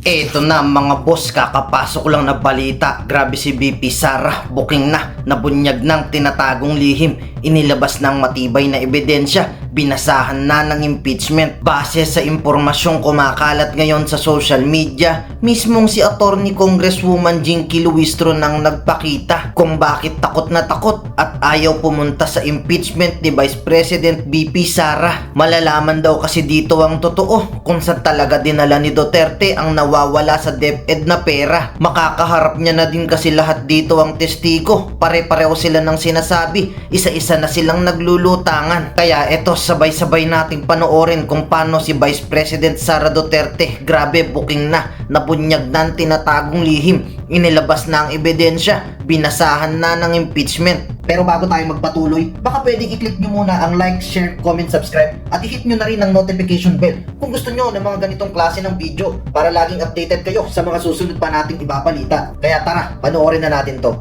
Eto na mga boss, kakapasok lang na balita. Grabe si VP Sara, booking na, nabunyag ng tinatagong lihim. Inilabas ng matibay na ebidensya, binasahan na ng impeachment. Base sa impormasyong kumakalat ngayon sa social media, mismong si Attorney Congresswoman Jinky Luistro nang nagpakita kung bakit takot na takot at ayaw pumunta sa impeachment ni Vice President VP Sara. Malalaman daw kasi dito ang totoo kung saan talaga dinala ni Duterte ang nawawala sa DepEd na pera. Makakaharap niya na din kasi lahat dito ang testigo. Pare-pareho sila ng sinasabi, isa-isa na silang naglulutangan. Kaya eto, sabay-sabay nating panoorin kung paano si Vice President Sara Duterte, grabe, booking na, nabunyag na ang tinatagong lihim, inilabas na ang ebidensya, binasahan na ng impeachment. Pero bago tayo magpatuloy, baka pwedeng i-click nyo muna ang like, share, comment, subscribe at i-hit nyo na rin ang notification bell kung gusto nyo ng mga ganitong klase ng video para laging updated kayo sa mga susunod pa nating ibabalita. Kaya tara, panoorin na natin to.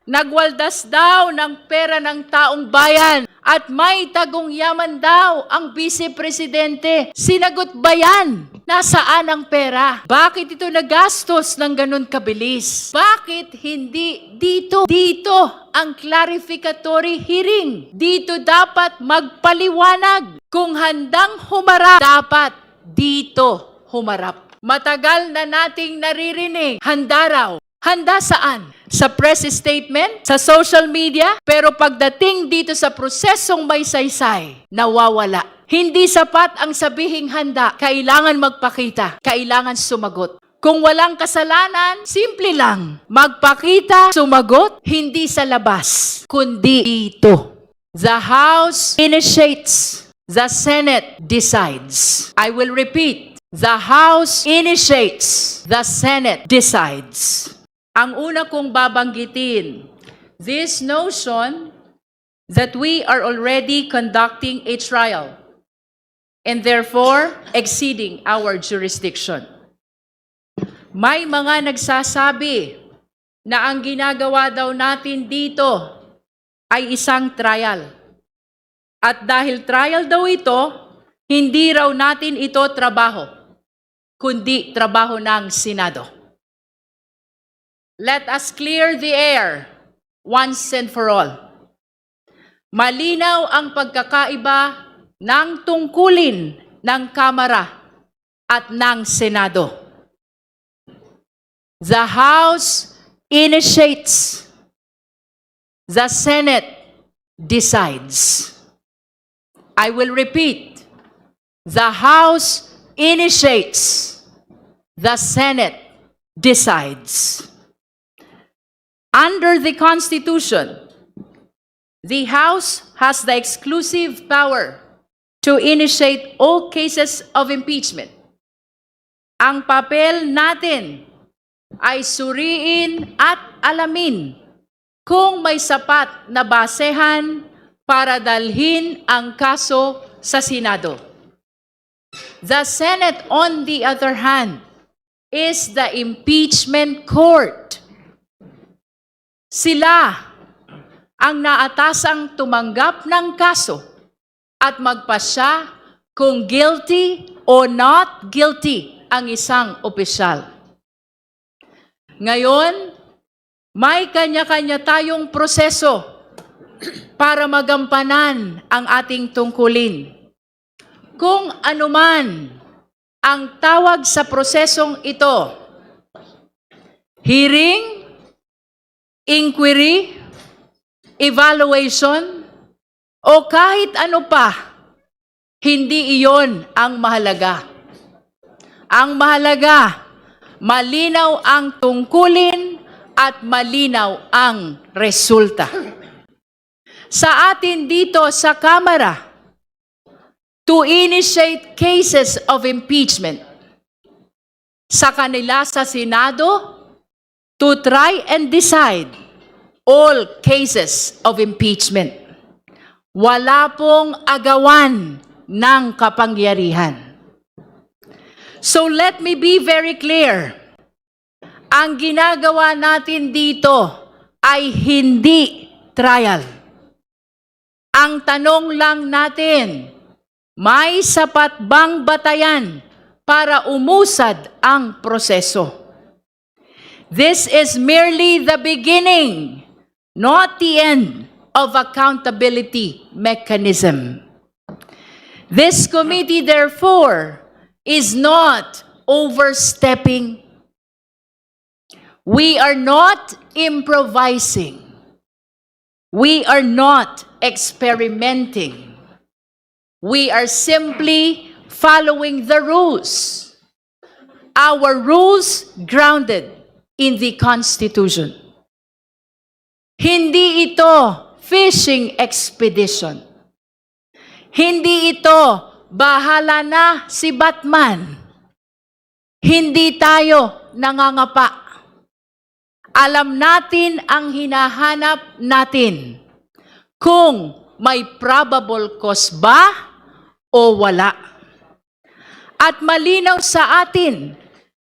Nagwaldas daw ng pera ng taong bayan at may tagong yaman daw ang vice-presidente. Sinagot ba yan? Nasaan ang pera? Bakit ito nagastos ng ganun kabilis? Bakit hindi dito? Dito ang clarificatory hearing. Dito dapat magpaliwanag. Kung handang humarap, dapat dito humarap. Matagal na nating naririnig, handa raw. Handa saan? Sa press statement, sa social media, pero pagdating dito sa prosesong may saysay, nawawala. Hindi sapat ang sabihing handa, kailangan magpakita, kailangan sumagot. Kung walang kasalanan, simple lang. Magpakita, sumagot, hindi sa labas, kundi dito. The House initiates, the Senate decides. I will repeat, the House initiates, the Senate decides. Ang una kong babanggitin, this notion that we are already conducting a trial and therefore exceeding our jurisdiction. May mga nagsasabi na ang ginagawa daw natin dito ay isang trial. At dahil trial daw ito, hindi raw natin ito trabaho, kundi trabaho ng Senado. Let us clear the air once and for all. Malinaw ang pagkakaiba ng tungkulin ng Kamara at ng Senado. The House initiates, the Senate decides. I will repeat, the House initiates, the Senate decides. Under the Constitution, the House has the exclusive power to initiate all cases of impeachment. Ang papel natin ay suriin at alamin kung may sapat na basehan para dalhin ang kaso sa Senado. The Senate, on the other hand, is the impeachment court. Sila ang naatasang tumanggap ng kaso at magpasya kung guilty o not guilty ang isang opisyal. Ngayon, may kanya-kanya tayong proseso para magampanan ang ating tungkulin. Kung anuman ang tawag sa prosesong ito, hearing, inquiry, evaluation, o kahit ano pa, hindi iyon ang mahalaga. Ang mahalaga, malinaw ang tungkulin at malinaw ang resulta. Sa atin dito sa Kamara, to initiate cases of impeachment. Sa kanila sa Senado, to try and decide all cases of impeachment. Wala pong agawan ng kapangyarihan. So let me be very clear. Ang ginagawa natin dito ay hindi trial. Ang tanong lang natin, may sapat bang batayan para umusad ang proseso. This is merely the beginning, not the end of accountability mechanism. This committee, therefore, is not overstepping. We are not improvising. We are not experimenting. We are simply following the rules. Our rules grounded in the Constitution. Hindi ito fishing expedition. Hindi ito bahala na si Batman. Hindi tayo nangangapa. Alam natin ang hinahanap natin. Kung may probable cause ba o wala. At malinaw sa atin,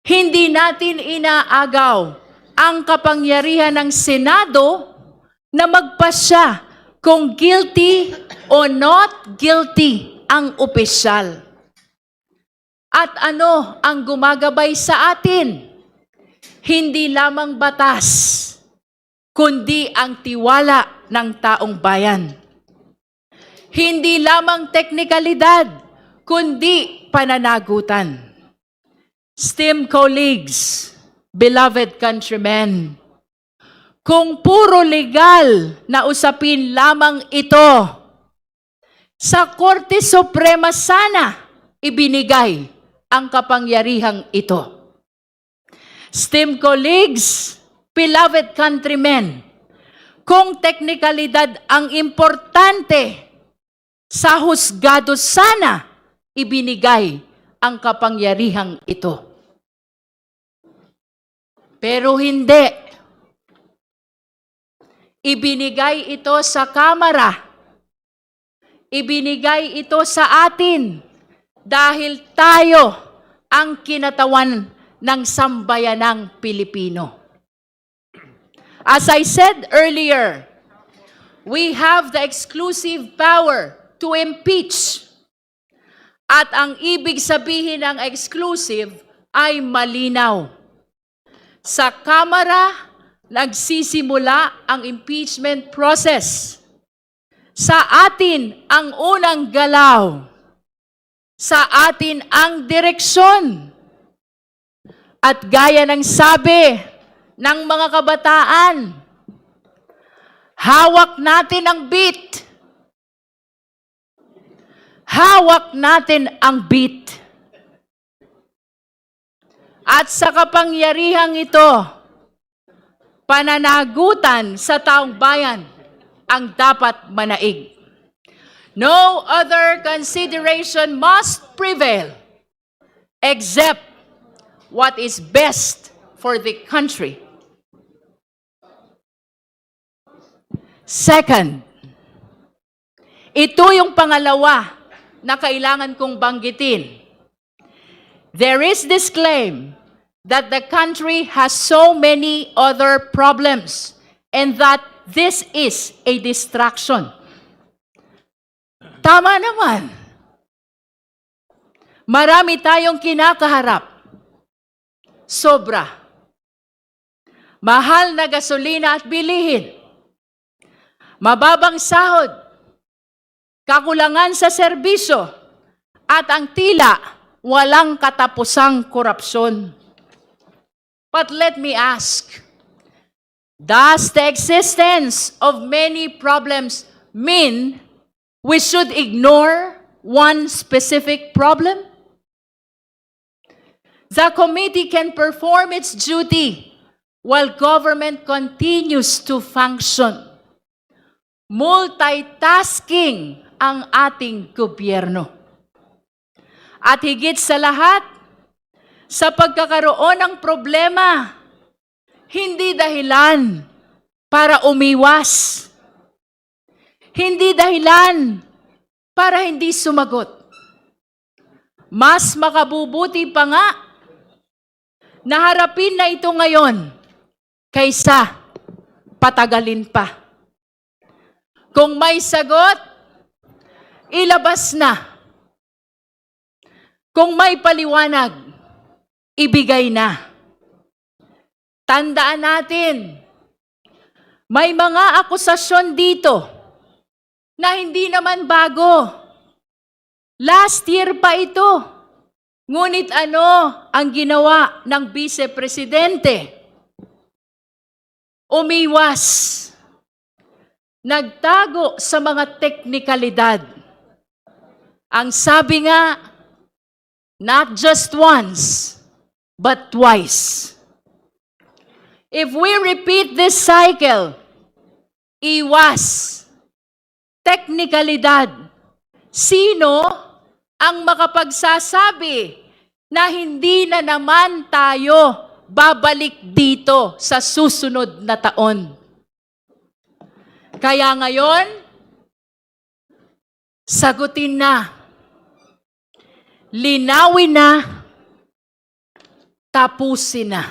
hindi natin inaagaw ang kapangyarihan ng Senado na magpasya kung guilty o not guilty ang opisyal. At ano ang gumagabay sa atin? Hindi lamang batas, kundi ang tiwala ng taong bayan. Hindi lamang teknikalidad, kundi pananagutan. Esteemed colleagues, beloved countrymen, kung puro legal na usapin lamang ito, sa Korte Suprema sana ibinigay ang kapangyarihang ito. Esteemed colleagues, beloved countrymen, kung teknikalidad ang importante, sa husgado sana ibinigay ang kapangyarihang ito. Pero hindi. Ibinigay ito sa Kamara. Ibinigay ito sa atin dahil tayo ang kinatawan ng sambayanang Pilipino. As I said earlier, we have the exclusive power to impeach. At ang ibig sabihin ng exclusive ay malinaw. Sa Kamara, nagsisimula ang impeachment process. Sa atin ang unang galaw. Sa atin ang direksyon. At gaya ng sabi ng mga kabataan, hawak natin ang beat. Hawak natin ang beat. At sa kapangyarihang ito, pananagutan sa taong bayan ang dapat manaig. No other consideration must prevail except what is best for the country. Second, ito yung pangalawa na kailangan kong banggitin. There is this claim that the country has so many other problems and that this is a distraction. Tama naman. Marami tayong kinakaharap. Sobra. Mahal na gasolina at bilihin. Mababang sahod. Kakulangan sa serbisyo. At ang tila, walang katapusang korupsyon. But let me ask, does the existence of many problems mean we should ignore one specific problem? The committee can perform its duty while government continues to function. Multitasking ang ating gobyerno. At higit sa lahat, sa pagkakaroon ng problema, hindi dahilan para umiwas. Hindi dahilan para hindi sumagot. Mas makabubuti pa nga na harapin na ito ngayon kaysa patagalin pa. Kung may sagot, ilabas na. Kung may paliwanag, ibigay na. Tandaan natin, may mga akusasyon dito na hindi naman bago. Last year pa ito. Ngunit ano ang ginawa ng Vice Presidente? Umiwas. Nagtago sa mga teknikalidad. Ang sabi nga, not just once, but twice. If we repeat this cycle, iwas, teknikalidad, sino ang makapagsasabi na hindi na naman tayo babalik dito sa susunod na taon? Kaya ngayon, sagutin na, linawin na, tapusin na.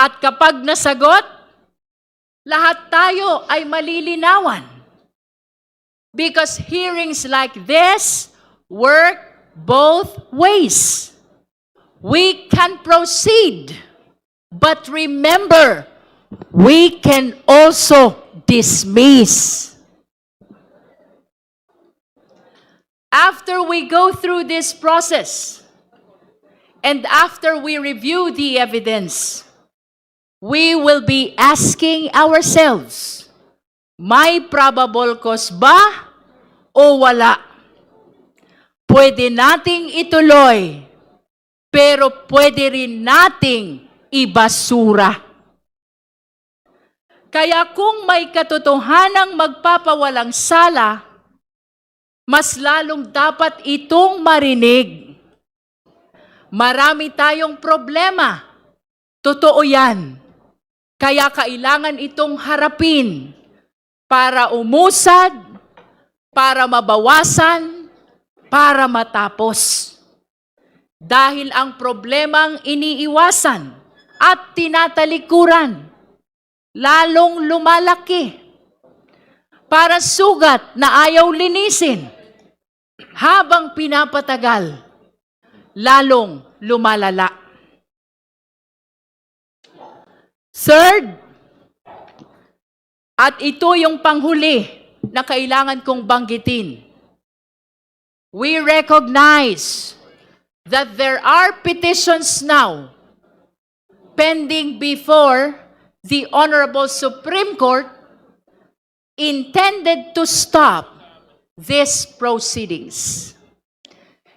At kapag nasagot, lahat tayo ay malilinawan. Because hearings like this work both ways. We can proceed, but remember, we can also dismiss. After we go through this process, and after we review the evidence, we will be asking ourselves, may probable cause ba o wala? Pwede nating ituloy, pero pwede rin nating ibasura. Kaya kung may katotohanang magpapawalang sala, mas lalong dapat itong marinig. Marami tayong problema. Totoo yan. Kaya kailangan itong harapin para umusad, para mabawasan, para matapos. Dahil ang problemang iniiwasan at tinatalikuran, lalong lumalaki. Para sugat na ayaw linisin, habang pinapatagal, lalong lumalala. Third, at ito yung panghuli na kailangan kong banggitin. We recognize that there are petitions now pending before the Honorable Supreme Court intended to stop these proceedings.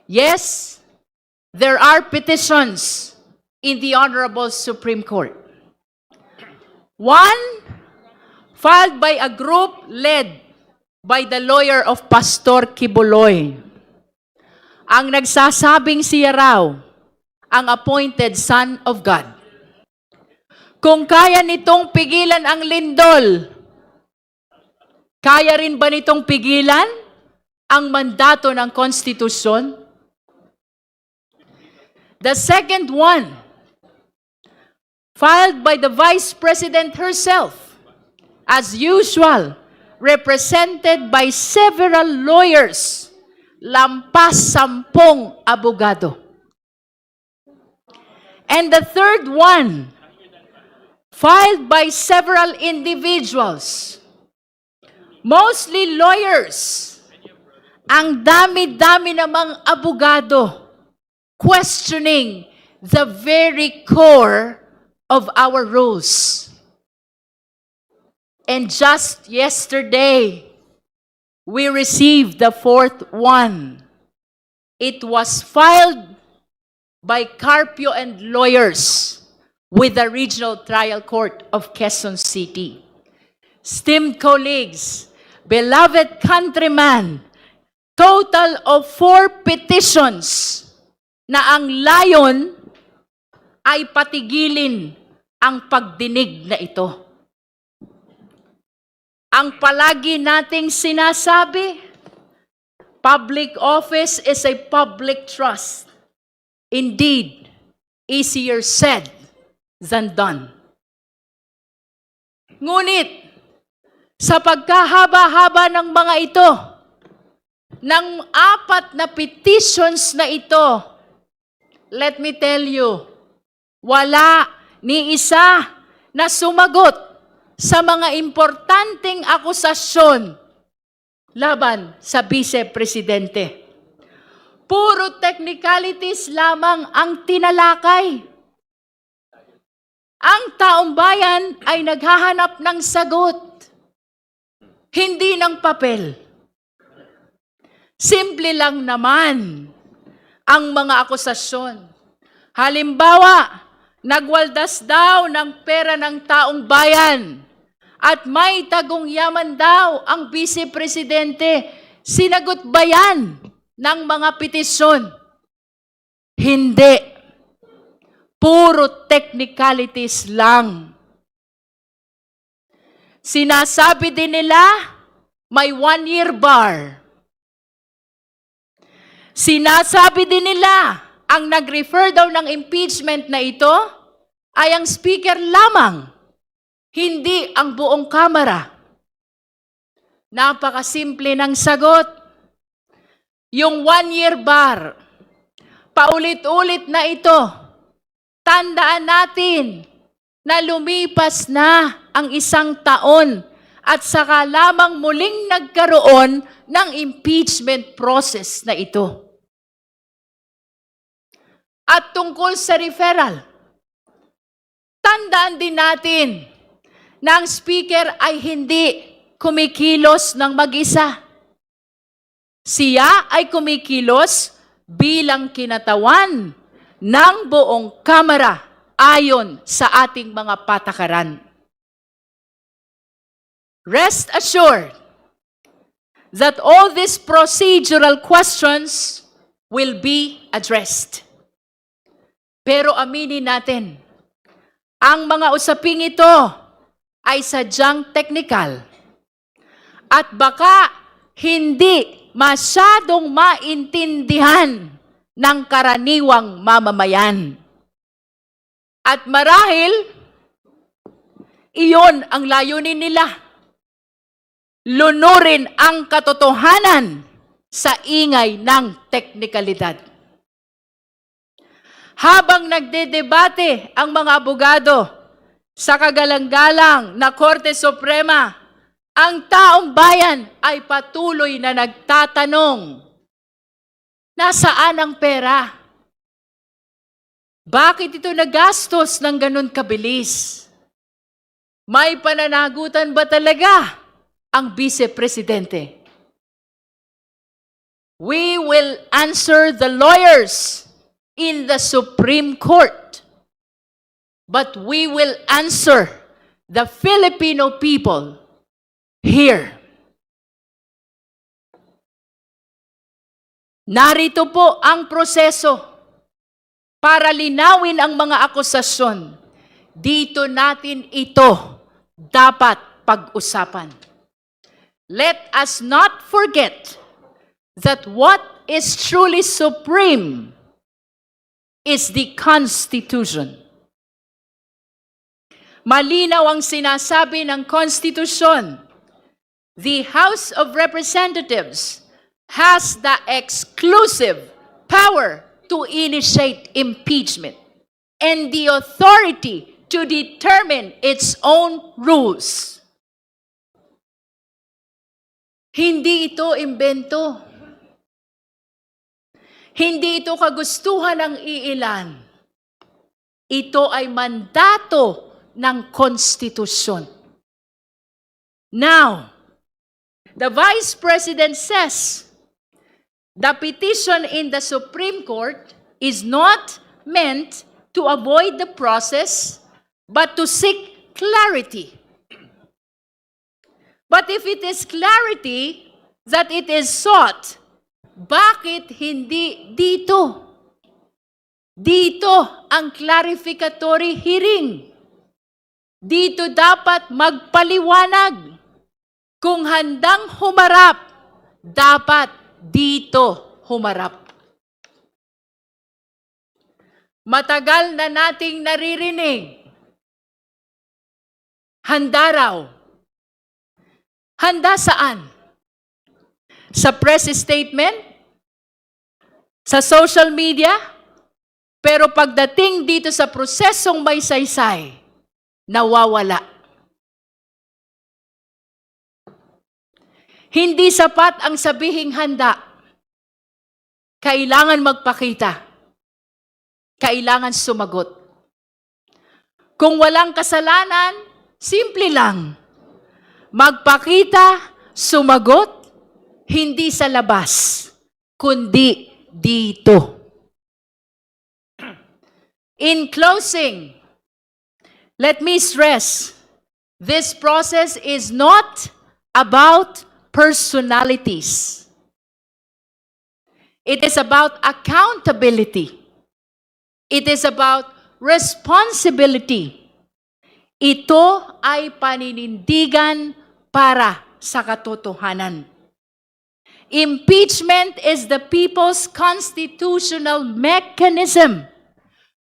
Yes, there are petitions in the Honorable Supreme Court. One, filed by a group led by the lawyer of Pastor Kibuloy. Ang nagsasabing siya raw ang appointed son of God. Kung kaya nitong pigilan ang lindol, kaya rin ba nitong pigilan ang mandato ng konstitusyon? The second one, filed by the Vice President herself, as usual, represented by several lawyers, lampas 10 abogado. And the third one, filed by several individuals, mostly lawyers. Ang dami-dami namang abogado questioning the very core of our rules. And just yesterday, we received the fourth one. It was filed by Carpio and lawyers with the Regional Trial Court of Quezon City. Esteemed colleagues, beloved countrymen, total of 4 petitions na ang layon ay patigilin ang pagdinig na ito. Ang palagi nating sinasabi, public office is a public trust. Indeed, easier said than done. Ngunit, sa pagkahaba-haba ng mga ito, ng 4 na petitions na ito, let me tell you, wala ni isa na sumagot sa mga importanteng akusasyon laban sa Vice Presidente. Puro technicalities lamang ang tinalakay. Ang taong bayan ay naghahanap ng sagot, hindi ng papel. Simple lang naman ang mga akusasyon. Halimbawa, nagwaldas daw ng pera ng taong bayan at may tagong yaman daw ang Vice Presidente. Sinagot ba yan ng mga petisyon? Hindi. Puro technicalities lang. Sinasabi din nila may 1-year bar. Sinasabi din nila ang nag-refer daw ng impeachment na ito ay ang speaker lamang, hindi ang buong kamara. Napakasimple ng sagot. Yung 1-year bar, paulit-ulit na ito. Tandaan natin na lumipas na ang 1 taon at saka lamang muling nagkaroon ng impeachment process na ito. At tungkol sa referral, tandaan din natin na ang speaker ay hindi kumikilos ng mag-isa. Siya ay kumikilos bilang kinatawan ng buong kamara ayon sa ating mga patakaran. Rest assured that all these procedural questions will be addressed. Pero aminin natin, ang mga usaping ito ay sadyang technical at baka hindi masyadong maintindihan ng karaniwang mamamayan. At marahil, iyon ang layunin nila. Lunurin ang katotohanan sa ingay ng teknikalidad. Habang nagdedebate ang mga abogado sa kagalang-galang na Korte Suprema, ang taong bayan ay patuloy na nagtatanong, nasaan ang pera? Bakit ito nagastos ng ganun kabilis? May pananagutan ba talaga ang Vice Presidente? We will answer the lawyers in the Supreme Court, but we will answer the Filipino people here. Narito po ang proseso para linawin ang mga akusasyon. Dito natin ito dapat pag-usapan. Let us not forget that what is truly supreme is the Constitution. Malinaw ang sinasabi ng Konstitusyon. The House of Representatives has the exclusive power to initiate impeachment and the authority to determine its own rules. Hindi ito imbento. Hindi ito kagustuhan ng iilan. Ito ay mandato ng konstitusyon. Now, the Vice President says, the petition in the Supreme Court is not meant to avoid the process, but to seek clarity. But if it is clarity that it is sought, bakit hindi dito? Dito ang clarificatory hearing. Dito dapat magpaliwanag. Kung handang humarap, dapat dito humarap. Matagal na nating naririnig. Handa raw. Handa saan? sa press statement, sa social media, pero pagdating dito sa prosesong may saysay, nawawala. Hindi sapat ang sabihing handa. Kailangan magpakita. Kailangan sumagot. Kung walang kasalanan, simple lang. Magpakita, sumagot, hindi sa labas, kundi dito. In closing, let me stress, this process is not about personalities. It is about accountability. It is about responsibility. Ito ay paninindigan para sa katotohanan. Impeachment is the people's constitutional mechanism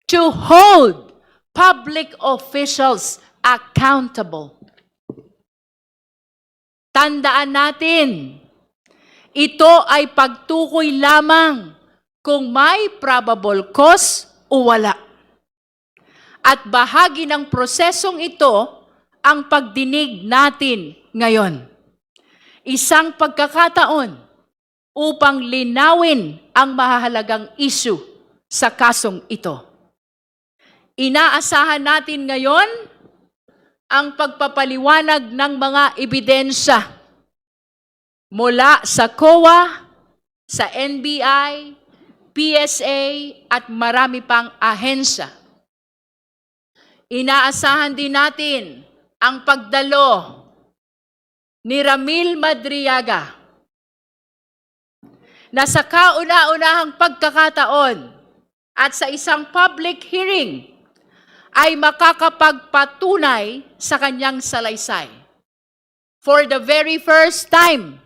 to hold public officials accountable. Tandaan natin, ito ay pagtukoy lamang kung may probable cause o wala. At bahagi ng prosesong ito ang pagdinig natin ngayon. Isang pagkakataon upang linawin ang mahahalagang issue sa kasong ito. Inaasahan natin ngayon ang pagpapaliwanag ng mga ebidensya mula sa COA, sa NBI, PSA at marami pang ahensya. Inaasahan din natin ang pagdalo ni Ramil Madriaga na sa kauna-unahang pagkakataon at sa isang public hearing ay makakapagpatunay sa kanyang salaysay. For the very first time,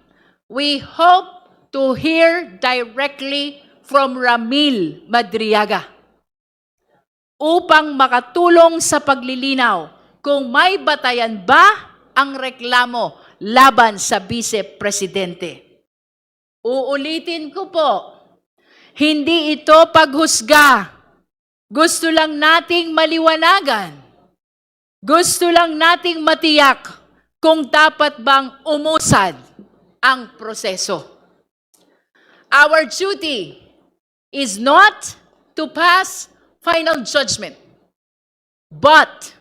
we hope to hear directly from Ramil Madriaga upang makatulong sa paglilinaw kung may batayan ba ang reklamo laban sa Vice Presidente. Uulitin ko po, hindi ito paghusga. Gusto lang nating maliwanagan. Gusto lang nating matiyak kung dapat bang umusad ang proseso. Our duty is not to pass final judgment, but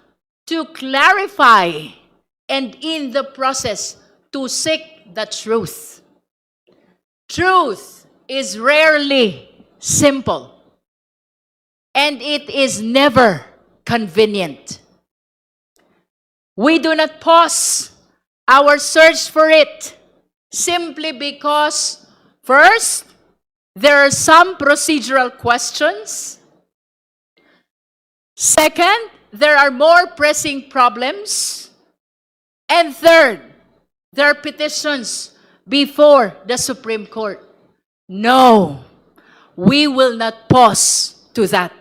to clarify and in the process to seek the truth. Truth is rarely simple. And it is never convenient. We do not pause our search for it simply because, first, there are some procedural questions. Second, there are more pressing problems. And third, there are petitions before the Supreme Court. No, we will not pause to that.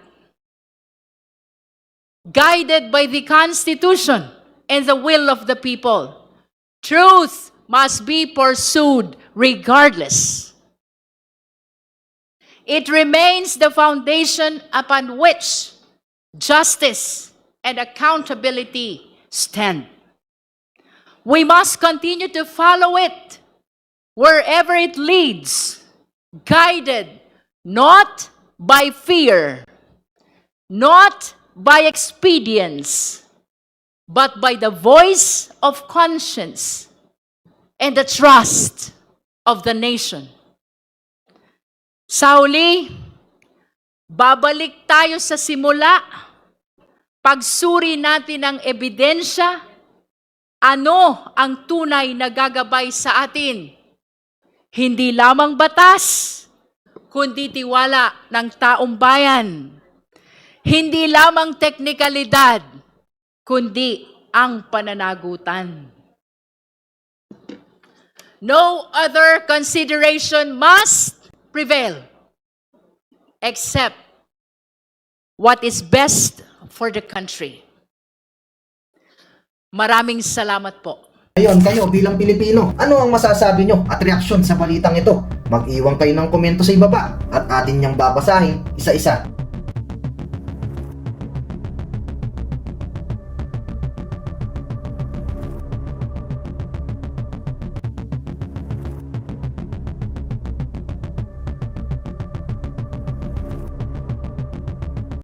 Guided by the Constitution and the will of the people, truth must be pursued regardless. It remains the foundation upon which justice and accountability stand. We must continue to follow it wherever it leads, guided not by fear, not by expedience, but by the voice of conscience and the trust of the nation. Sa huli, babalik tayo sa simula, pagsuri natin ng ebidensya, ano ang tunay na gagabay sa atin. Hindi lamang batas, kundi tiwala ng taong bayan. Hindi lamang teknikalidad, kundi ang pananagutan. No other consideration must prevail except what is best for the country. Maraming salamat po. Ngayon, kayo bilang Pilipino, ano ang masasabi nyo at reaksyon sa balitang ito? Mag-iwan kayo ng komento sa ibaba at atin niyang babasahin isa-isa.